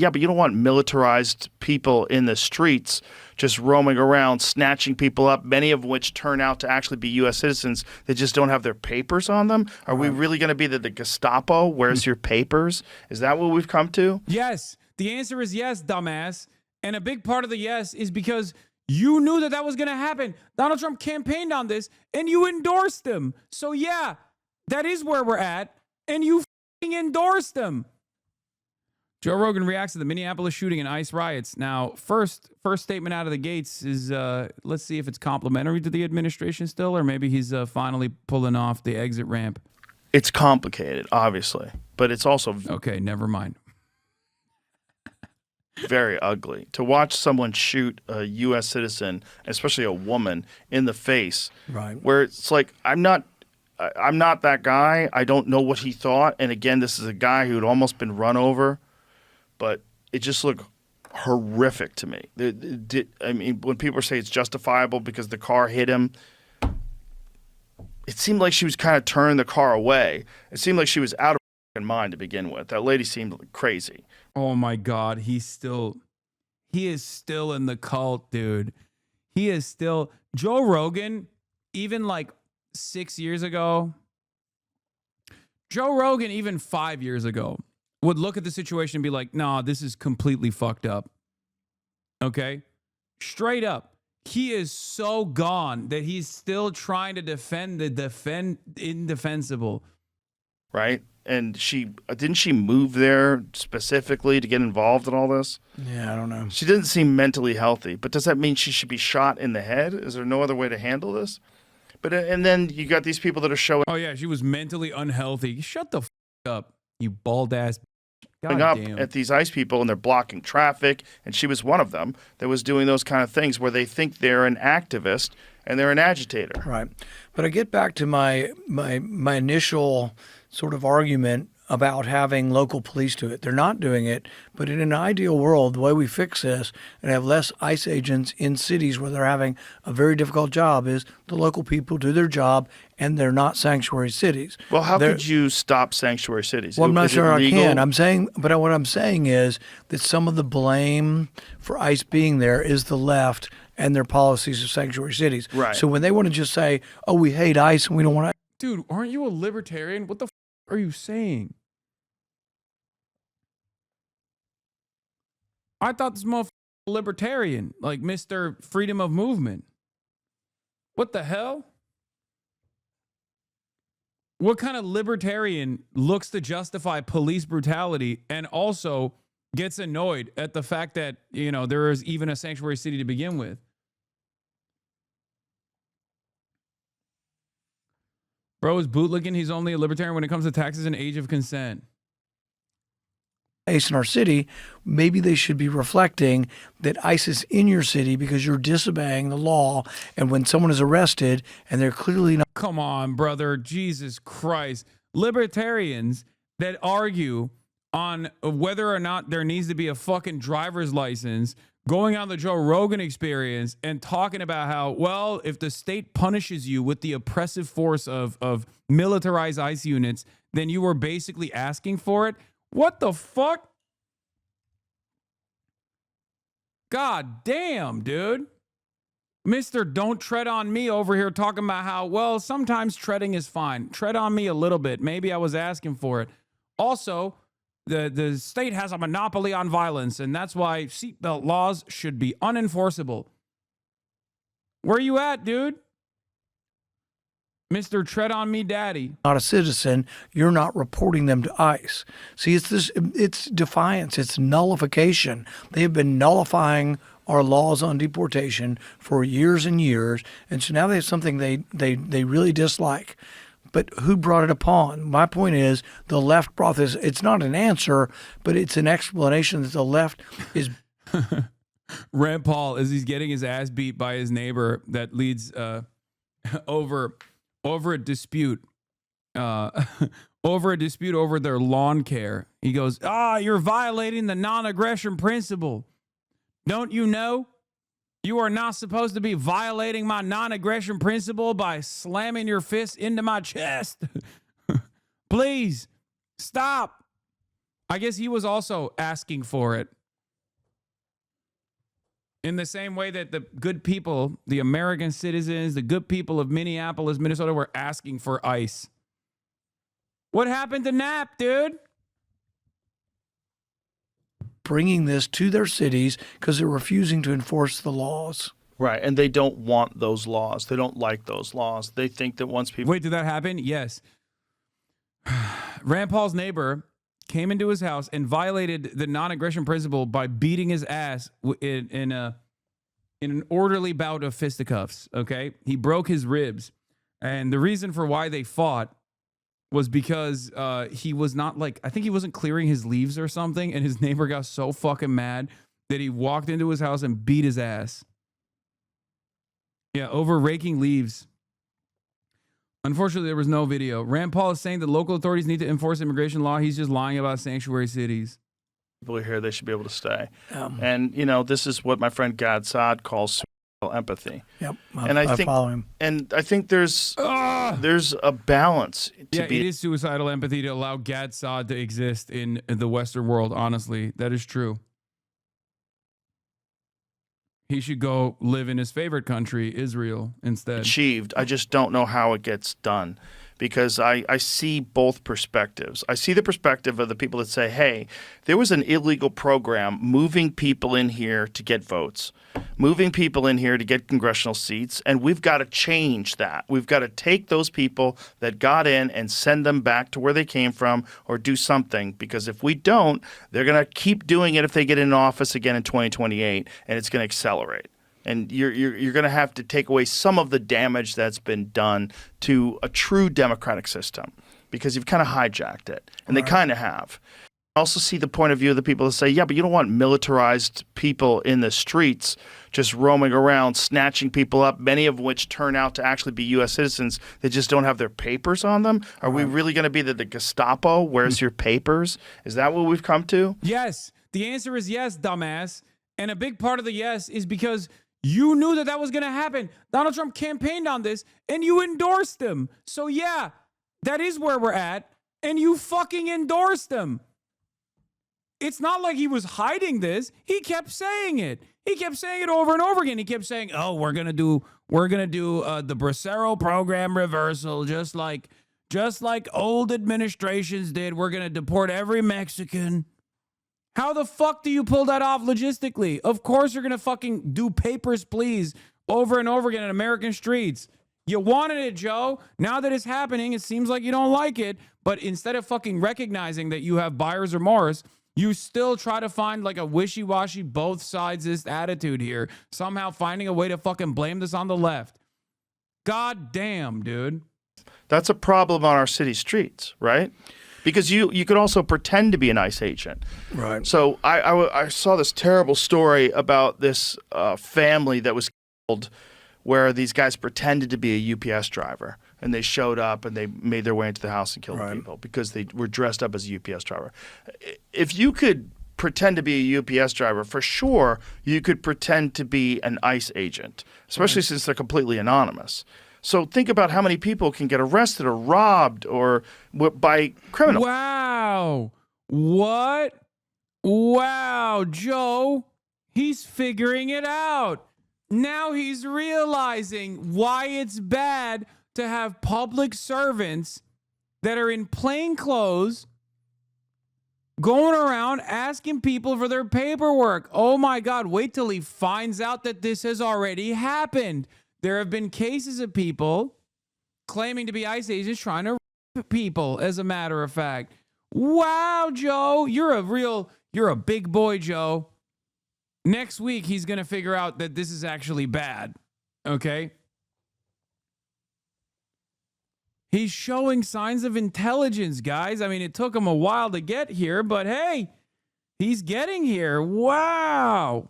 yeah, but you don't want militarized people in the streets just roaming around, snatching people up, many of which turn out to actually be U.S. citizens that just don't have their papers on them. Are we really going to be the Gestapo? Where's your papers? Is that what we've come to? Yes. The answer is yes, dumbass. And a big part of the yes is because you knew that that was going to happen. Donald Trump campaigned on this, and you endorsed him. So, yeah, that is where we're at, and you f***ing endorsed him. Joe Rogan reacts to the Minneapolis shooting and ICE riots. Now, first statement out of the gates is, let's see if it's complimentary to the administration still, or maybe he's finally pulling off the exit ramp. It's complicated, obviously, but it's also okay. Never mind. Very ugly to watch someone shoot a U.S. citizen, especially a woman, in the face. Right. Where it's like, I'm not that guy. I don't know what he thought. And again, this is a guy who had almost been run over, but it just looked horrific to me. I mean, when people say it's justifiable because the car hit him, it seemed like she was kind of turning the car away. It seemed like she was out of her mind to begin with. That lady seemed crazy. Oh my God, he is still in the cult, dude. He is still Joe Rogan, even like 6 years ago. Joe Rogan, even 5 years ago, would look at the situation and be like, nah, this is completely fucked up. Okay? Straight up. He is so gone that he's still trying to defend the indefensible. Right? And didn't she move there specifically to get involved in all this? Yeah, I don't know. She didn't seem mentally healthy, but does that mean she should be shot in the head? Is there no other way to handle this? But and then you got these people that are showing yeah, she was mentally unhealthy. Shut the up, you bald ass. God up damn. at these ICE people, and they're blocking traffic, and she was one of them that was doing those kind of things where they think they're an activist and they're an agitator. Right. But I get back to my initial sort of argument about having local police do it. They're not doing it, but in an ideal world, the way we fix this and have less ICE agents in cities where they're having a very difficult job is the local people do their job and they're not sanctuary cities. Well, how could you stop sanctuary cities? Well, I'm not sure I can. But what I'm saying is that some of the blame for ICE being there is the left and their policies of sanctuary cities. Right. So when they want to just say, oh, we hate ICE and we don't want to. Dude, aren't you a libertarian? What the are you saying? I thought this motherfucker was libertarian, like Mr. Freedom of Movement. What the hell? What kind of libertarian looks to justify police brutality and also gets annoyed at the fact that, there is even a sanctuary city to begin with? Bro is bootlicking. He's only a libertarian when it comes to taxes and age of consent. ICE in our city, maybe they should be reflecting that ICE is in your city because you're disobeying the law. And when someone is arrested and they're clearly not. Come on, brother. Jesus Christ. Libertarians that argue on whether or not there needs to be a fucking driver's license, going on the Joe Rogan Experience and talking about how, well, if the state punishes you with the oppressive force of militarized ICE units, then you were basically asking for it. What the fuck? God damn, dude. Mr. Don't Tread on Me over here talking about how, well, sometimes treading is fine. Tread on me a little bit. Maybe I was asking for it. Also, the state has a monopoly on violence, and that's why seatbelt laws should be unenforceable. Where you at, dude? Mr. Tread on Me Daddy. Not a citizen, you're not reporting them to ICE. See, it's defiance, it's nullification. They have been nullifying our laws on deportation for years and years, and so now they have something they really dislike. But who brought it upon? My point is the left brought this. It's not an answer, but it's an explanation that the left is. Rand Paul, as he's getting his ass beat by his neighbor that leads over a dispute, over their lawn care. He goes, you're violating the non-aggression principle. Don't you know? You are not supposed to be violating my non-aggression principle by slamming your fist into my chest. Please, stop. I guess he was also asking for it. In the same way that the good people, the American citizens, the good people of Minneapolis, Minnesota were asking for ICE. What happened to Knapp, dude? Bringing this to their cities because they're refusing to enforce the laws. Right, and they don't want those laws. They don't like those laws. They think that once people... Wait, did that happen? Yes. Rand Paul's neighbor came into his house and violated the non-aggression principle by beating his ass in an orderly bout of fisticuffs, okay? He broke his ribs. And the reason for why they fought was because he was not like, I think he wasn't clearing his leaves or something, and his neighbor got so fucking mad that he walked into his house and beat his ass. Yeah, over raking leaves. Unfortunately, there was no video. Rand Paul is saying that local authorities need to enforce immigration law. He's just lying about sanctuary cities. People are here, they should be able to stay. And, you know, this is what my friend Gad Saad calls empathy. Yep, I think, follow him. And I think there's a balance to be... it is suicidal empathy to allow Gad Saad to exist in the Western world, honestly. That is true. He should go live in his favorite country, Israel, instead. Achieved. I just don't know how it gets done because I see both perspectives. I see the perspective of the people that say, hey, there was an illegal program moving people in here to get votes, moving people in here to get congressional seats, and we've got to change that. We've got to take those people that got in and send them back to where they came from or do something, because if we don't, they're going to keep doing it if they get in office again in 2028, and it's going to accelerate. And you're going to have to take away some of the damage that's been done to a true democratic system because you've kind of hijacked it, and they kind of have. I also see the point of view of the people that say, yeah, but you don't want militarized people in the streets just roaming around, snatching people up, many of which turn out to actually be U.S. citizens that just don't have their papers on them. Are we really going to be the Gestapo? Where's your papers? Is that what we've come to? Yes. The answer is yes, dumbass. And a big part of the yes is because you knew that was going to happen. Donald Trump campaigned on this, and you endorsed him. So, yeah, that is where we're at, and you fucking endorsed him. It's not like he was hiding this. He kept saying it. He kept saying it over and over again. He kept saying, "Oh, we're gonna do the Bracero program reversal, just like old administrations did. We're gonna deport every Mexican." How the fuck do you pull that off logistically? Of course you're going to fucking do papers, please, over and over again in American streets. You wanted it, Joe. Now that it's happening, it seems like you don't like it. But instead of fucking recognizing that you have buyer's remorse, you still try to find like a wishy-washy both sides-ist attitude here. Somehow finding a way to fucking blame this on the left. God damn, dude. That's a problem on our city streets, right? Because you could also pretend to be an ICE agent. Right. So I saw this terrible story about this family that was killed where these guys pretended to be a UPS driver. And they showed up and they made their way into the house and killed people because they were dressed up as a UPS driver. If you could pretend to be a UPS driver, for sure you could pretend to be an ICE agent, especially since they're completely anonymous. So think about how many people can get arrested or robbed or by criminals. Wow. What? Wow, Joe. He's figuring it out. Now he's realizing why it's bad to have public servants that are in plain clothes going around asking people for their paperwork. Oh my God, wait till he finds out that this has already happened. There have been cases of people claiming to be ICE agents trying to rape people, as a matter of fact. Wow, Joe, you're a big boy, Joe. Next week, he's going to figure out that this is actually bad, okay? He's showing signs of intelligence, guys. I mean, it took him a while to get here, but hey, he's getting here. Wow.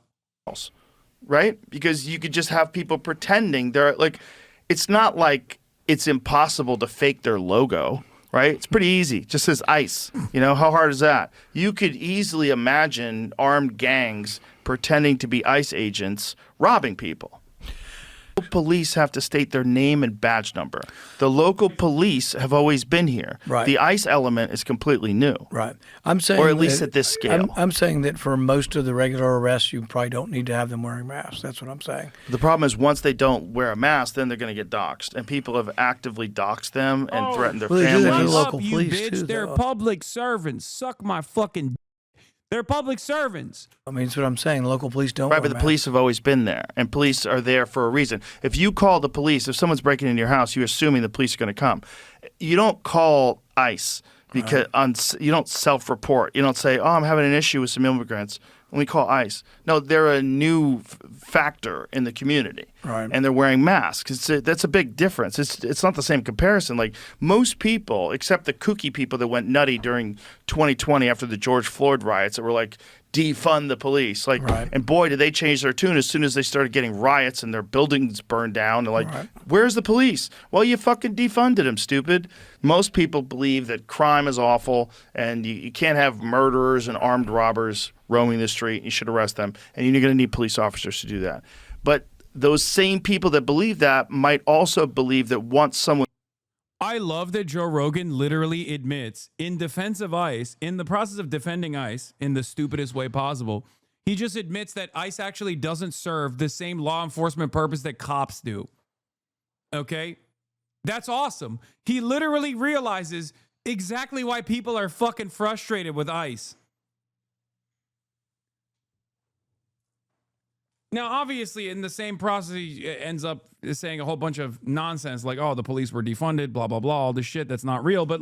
Right? Because you could just have people pretending they're like, it's not like it's impossible to fake their logo, right? It's pretty easy. It just says ICE. You know, how hard is that? You could easily imagine armed gangs pretending to be ICE agents robbing people. Police have to state their name and badge number. The local police have always been here. Right. The ICE element is completely new. Right. I'm saying, or at least that- at this scale. I'm saying that for most of the regular arrests, you probably don't need to have them wearing masks. That's what I'm saying. The problem is once they don't wear a mask, then they're going to get doxxed, and people have actively doxxed them and threatened their Well, they do that to families. the local you police, bitch. too, They're though. public servants. Suck my fucking d- They're public servants. I mean, that's what I'm saying. Local police don't Right, wear but the masks. police have always been there, and police are there for a reason. If you call the police, if someone's breaking into your house, you're assuming the police are going to come. You don't call ICE because you don't self-report. You don't say, "Oh, I'm having an issue with some immigrants. Let me call ICE." No, they're a new factor in the community, Right. and they're wearing masks. That's a big difference. It's not the same comparison. Like most people, except the kooky people that went nutty during 2020 after the George Floyd riots, that were like, defund the police. Like, Right. and boy, did they change their tune as soon as they started getting riots and their buildings burned down. They're like, Right. where's the police? Well, you fucking defunded them, stupid. Most people believe that crime is awful and you can't have murderers and armed robbers roaming the street. You should arrest them. And you're going to need police officers to do that. But those same people that believe that might also believe that once someone I love that Joe Rogan literally admits, in defense of ICE, in the process of defending ICE in the stupidest way possible, he just admits that ICE actually doesn't serve the same law enforcement purpose that cops do. Okay? That's awesome. He literally realizes exactly why people are fucking frustrated with ICE. Now, obviously, in the same process, he ends up saying a whole bunch of nonsense like, oh, the police were defunded, blah, blah, blah, all this shit that's not real. But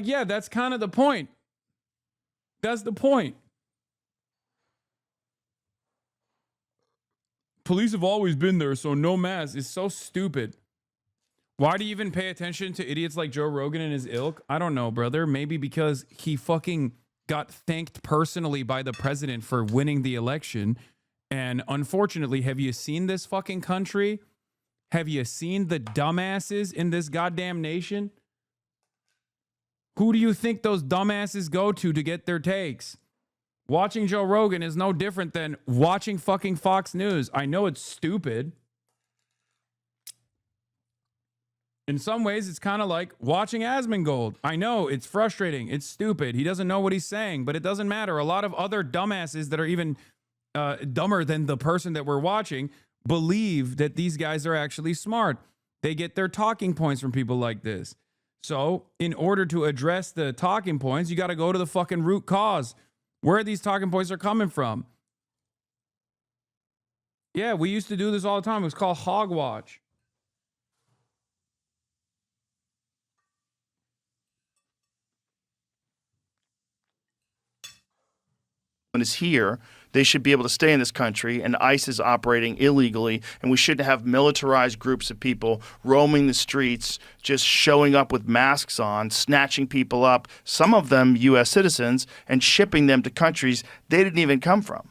yeah, that's kind of the point. That's the point. Police have always been there, so no mask is so stupid. Why do you even pay attention to idiots like Joe Rogan and his ilk? I don't know, brother. Maybe because he fucking got thanked personally by the president for winning the election. And unfortunately, have you seen this fucking country? Have you seen the dumbasses in this goddamn nation? Who do you think those dumbasses go to get their takes? Watching Joe Rogan is no different than watching fucking Fox News. I know it's stupid. In some ways, it's kind of like watching Asmongold. I know it's frustrating. It's stupid. He doesn't know what he's saying, but it doesn't matter. A lot of other dumbasses that are even dumber than the person that we're watching believe that these guys are actually smart. They get their talking points from people like this. So in order to address the talking points, you got to go to the fucking root cause. Where these talking points are coming from. Yeah, we used to do this all the time. It was called hogwatch. is here, they should be able to stay in this country, and ICE is operating illegally, and we shouldn't have militarized groups of people roaming the streets, just showing up with masks on, snatching people up, some of them U.S. citizens, and shipping them to countries they didn't even come from.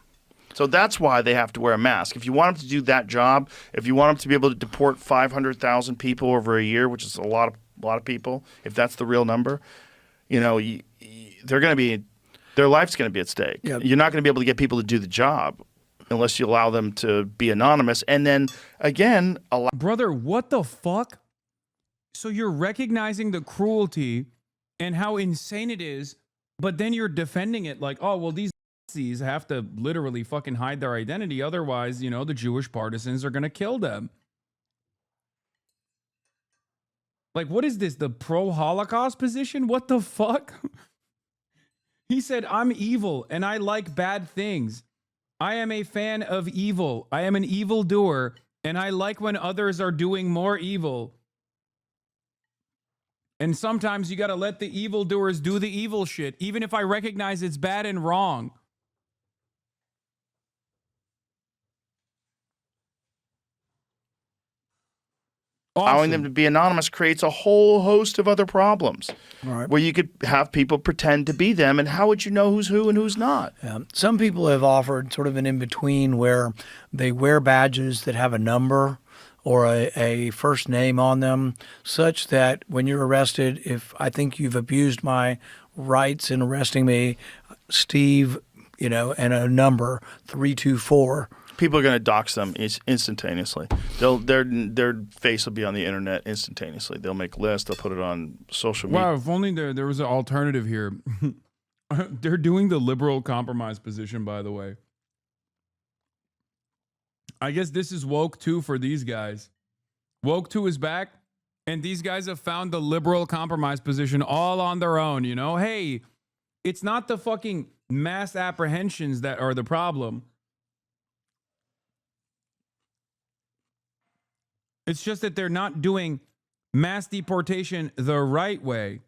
So that's why they have to wear a mask. If you want them to do that job, if you want them to be able to deport 500,000 people over a year, which is a lot of people, if that's the real number, you know, they're going to be their life's going to be at stake. Yep. You're not going to be able to get people to do the job unless you allow them to be anonymous. And then, again, Brother, what the fuck? So you're recognizing the cruelty and how insane it is, but then you're defending it like, oh, well, these Nazis have to literally fucking hide their identity. Otherwise, you know, the Jewish partisans are going to kill them. Like, what is this? The pro-Holocaust position? What the fuck? He said, I'm evil and I like bad things. I am a fan of evil. I am an evildoer and I like when others are doing more evil. And sometimes you got to let the evildoers do the evil shit, even if I recognize it's bad and wrong. allowing them to be anonymous creates a whole host of other problems. Right. Where you could have people pretend to be them, and how would you know who's who and who's not? Some people have offered sort of an in-between where they wear badges that have a number or a first name on them, such that when you're arrested, if I think you've abused my rights in arresting me, Steve, you know, and a number, 324, people are going to dox them instantaneously. Their face will be on the internet instantaneously. They'll make lists. They'll put it on social media. Wow, if only there was an alternative here. They're doing the liberal compromise position, by the way. I guess this is woke 2 for these guys. Woke 2 is back, and these guys have found the liberal compromise position all on their own, you know? Hey, it's not the fucking mass apprehensions that are the problem. It's just that they're not doing mass deportation the right way.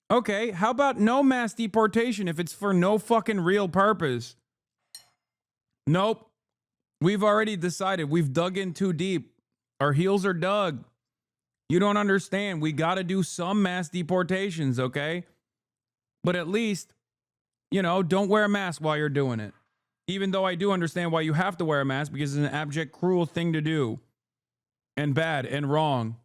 Okay, how about no mass deportation if it's for no fucking real purpose? Nope. We've already decided. We've dug in too deep. Our heels are dug. You don't understand. We got to do some mass deportations, okay? But at least, you know, don't wear a mask while you're doing it. Even though I do understand why you have to wear a mask, because it's an abject, cruel thing to do. And bad and wrong.